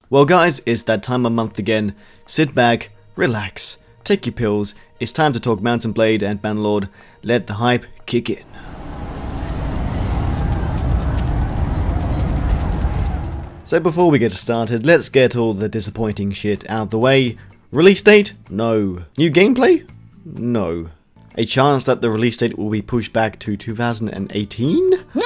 Well guys, it's that time of month again. Sit back, relax, take your pills. It's time to talk Mount&Blade and Bannerlord. Let the hype kick in. So before we get started, let's get all the disappointing shit out of the way. Release date? No. New gameplay? No. A chance that the release date will be pushed back to 2018? No!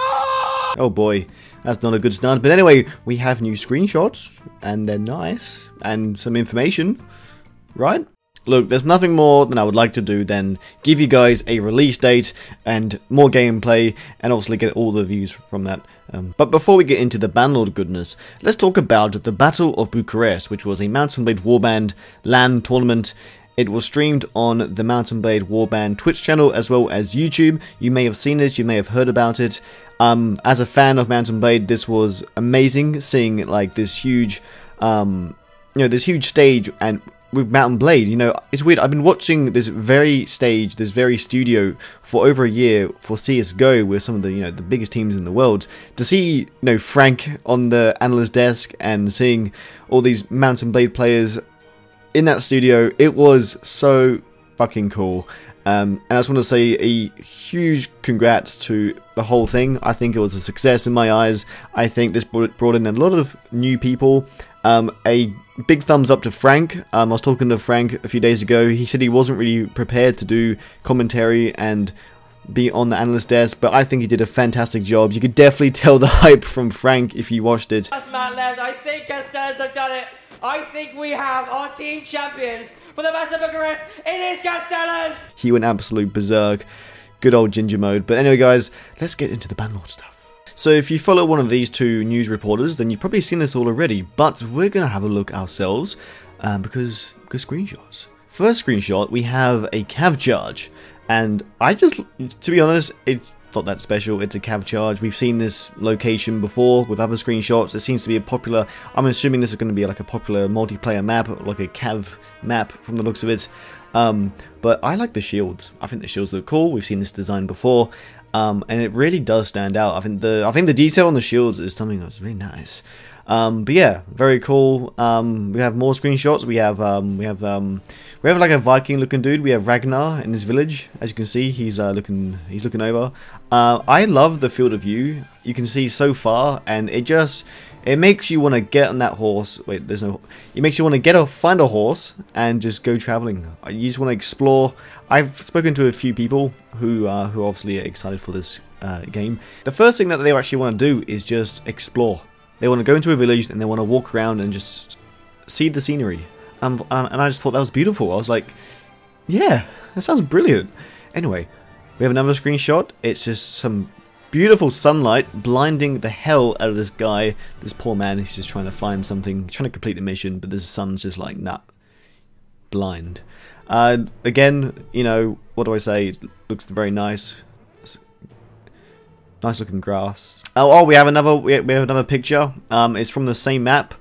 Oh boy, that's not a good start. But anyway, we have new screenshots, and they're nice, and some information, right? Look, there's nothing more than I would like to do than give you guys a release date and more gameplay, and obviously get all the views from that. But before we get into the Bannerlord goodness, let's talk about the Battle of Bucharest, which was a Mount&Blade Warband LAN tournament. It was streamed on the Mount&Blade Warband Twitch channel as well as YouTube. You may have seen it, you may have heard about it. As a fan of Mount&Blade, this was amazing, seeing like this huge, this huge stage and with Mount&Blade. You know, it's weird. I've been watching this very stage, this very studio for over a year for CS:GO with some of the the biggest teams in the world. To see Frank on the analyst desk and seeing all these Mount&Blade players in that studio, it was so fucking cool. And I just want to say a huge congrats to the whole thing. I think it was a success in my eyes. I think this brought in a lot of new people. A big thumbs up to Frank. I was talking to Frank a few days ago. He said he wasn't really prepared to do commentary and be on the analyst desk, but I think he did a fantastic job. You could definitely tell the hype from Frank if you watched it. That's Matt left. I think Castellans have done it. I think we have our team champions for the Battle of Bucharest. It is Castellans! He went absolute berserk. Good old ginger mode. But anyway guys, let's get into the Bannerlord stuff. So if you follow one of these two news reporters, then you've probably seen this all already, but we're going to have a look ourselves, because screenshots. First screenshot, we have a cav charge, and I just, to be honest, it's not that special. It's a cav charge. We've seen this location before with other screenshots. It seems to be a popular, I'm assuming this is going to be like a popular multiplayer map, or like a cav map from the looks of it. But I like the shields. I think the shields look cool. We've seen this design before. And it really does stand out. I think the detail on the shields is something that's really nice. But yeah, very cool. We have more screenshots. We have like a Viking looking dude. We have Ragnar in his village. As you can see, he's looking over. I love the field of view. You can see so far, and it makes you want to get on that horse. Wait, there's no. It makes you want to find a horse and just go traveling. You just want to explore. I've spoken to a few people who are obviously excited for this game. The first thing that they actually want to do is just explore. They want to go into a village and they want to walk around and just see the scenery. And I just thought that was beautiful. I was like, yeah, that sounds brilliant. Anyway, we have another screenshot. It's just some beautiful sunlight blinding the hell out of this guy. This poor man, he's just trying to find something, trying to complete the mission, but the sun's just like, nah, blind. Again, what do I say? It looks very nice. Nice looking grass. Oh, we have another picture. It's from the same map.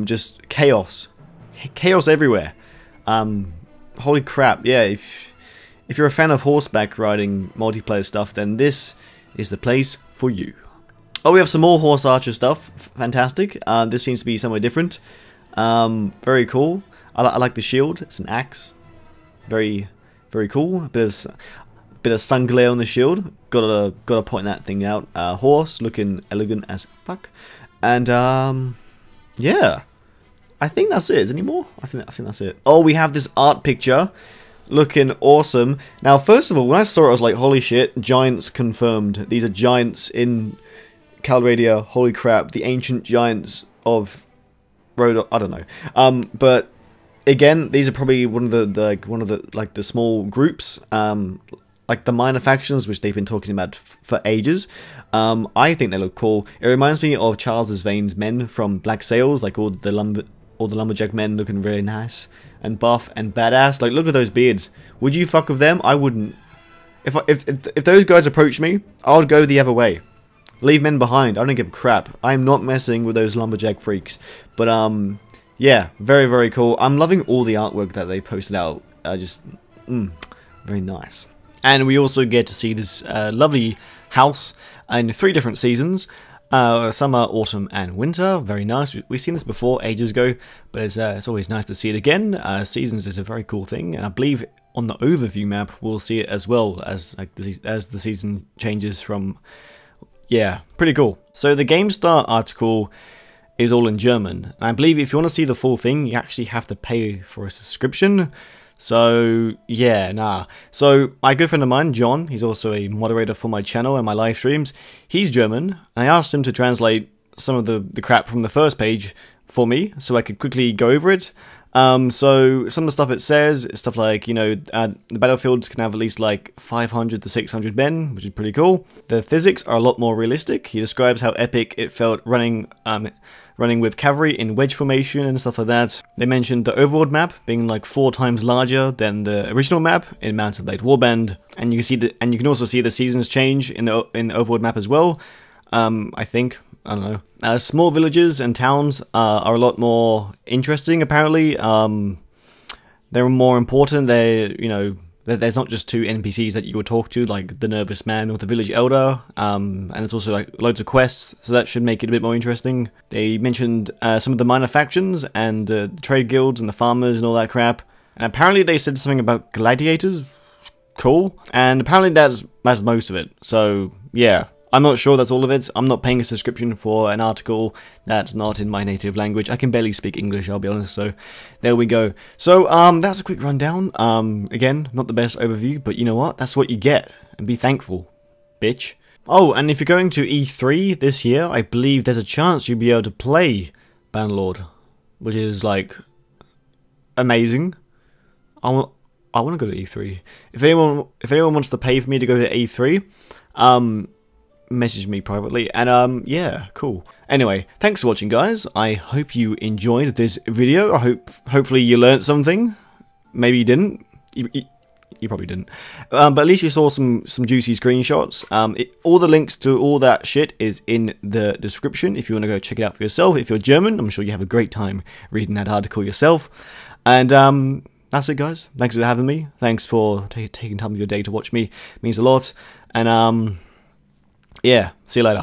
Just chaos everywhere. Holy crap! Yeah, if you're a fan of horseback riding multiplayer stuff, then this is the place for you. Oh, we have some more horse archer stuff. Fantastic. This seems to be somewhere different. Very cool. I like the shield. It's an axe. Very, very cool. A bit of sun glare on the shield. Gotta point that thing out. Horse looking elegant as fuck. And yeah, I think that's it. Is there any more? I think that's it. Oh, we have this art picture looking awesome. Now, first of all, when I saw it, I was like, holy shit, giants confirmed. These are giants in Calradia. Holy crap, the ancient giants of Rhode. I don't know. But again, these are probably one of the small groups. Like the minor factions, which they've been talking about for ages. I think they look cool. It reminds me of Charles Vane's men from Black Sails, like all the lumberjack men looking really nice and buff and badass. Like, look at those beards. Would you fuck with them? I wouldn't. If those guys approach me, I would go the other way. Leave men behind. I don't give a crap. I'm not messing with those lumberjack freaks. But yeah, very, very cool. I'm loving all the artwork that they posted out. Very nice. And we also get to see this lovely house in 3 different seasons. Summer, autumn, and winter. Very nice. We've seen this before ages ago, but it's always nice to see it again. Seasons is a very cool thing, and I believe on the overview map we'll see it as well as as the season changes from. Yeah, pretty cool. So the GameStar article is all in German, and I believe if you want to see the full thing, you actually have to pay for a subscription. So, yeah, nah. So, my good friend of mine, John, he's also a moderator for my channel and my live streams. He's German, and I asked him to translate some of the crap from the first page for me, so I could quickly go over it. So, some of the stuff it says is stuff like, the battlefields can have at least like 500 to 600 men, which is pretty cool. The physics are a lot more realistic. He describes how epic it felt running with cavalry in wedge formation and stuff like that. They mentioned the overworld map being like 4 times larger than the original map in Mount&Blade Warband, and you can also see the seasons change in the overworld map as well. I think. I don't know. Small villages and towns are a lot more interesting, apparently. They're more important. There's not just 2 NPCs that you would talk to, like the nervous man or the village elder, and there's also like loads of quests, so that should make it a bit more interesting. They mentioned some of the minor factions and the trade guilds and the farmers and all that crap, and apparently they said something about gladiators. Cool. And apparently that's most of it, so yeah. I'm not sure that's all of it. I'm not paying a subscription for an article that's not in my native language. I can barely speak English, I'll be honest, so there we go. So, that's a quick rundown. Again, not the best overview, but you know what? That's what you get, and be thankful, bitch. Oh, and if you're going to E3 this year, I believe there's a chance you'll be able to play Bannerlord, which is, like, amazing. I want to go to E3. If anyone wants to pay for me to go to E3, message me privately, and yeah, cool. Anyway, thanks for watching, guys. I hope you enjoyed this video. Hopefully you learnt something. Maybe you didn't. You probably didn't, but at least you saw some juicy screenshots. All the links to all that shit is in the description if you want to go check it out for yourself. If you're German, I'm sure you have a great time reading that article yourself. And that's it, guys. Thanks for having me. Thanks for taking time of your day to watch me. It means a lot. And yeah, see you later.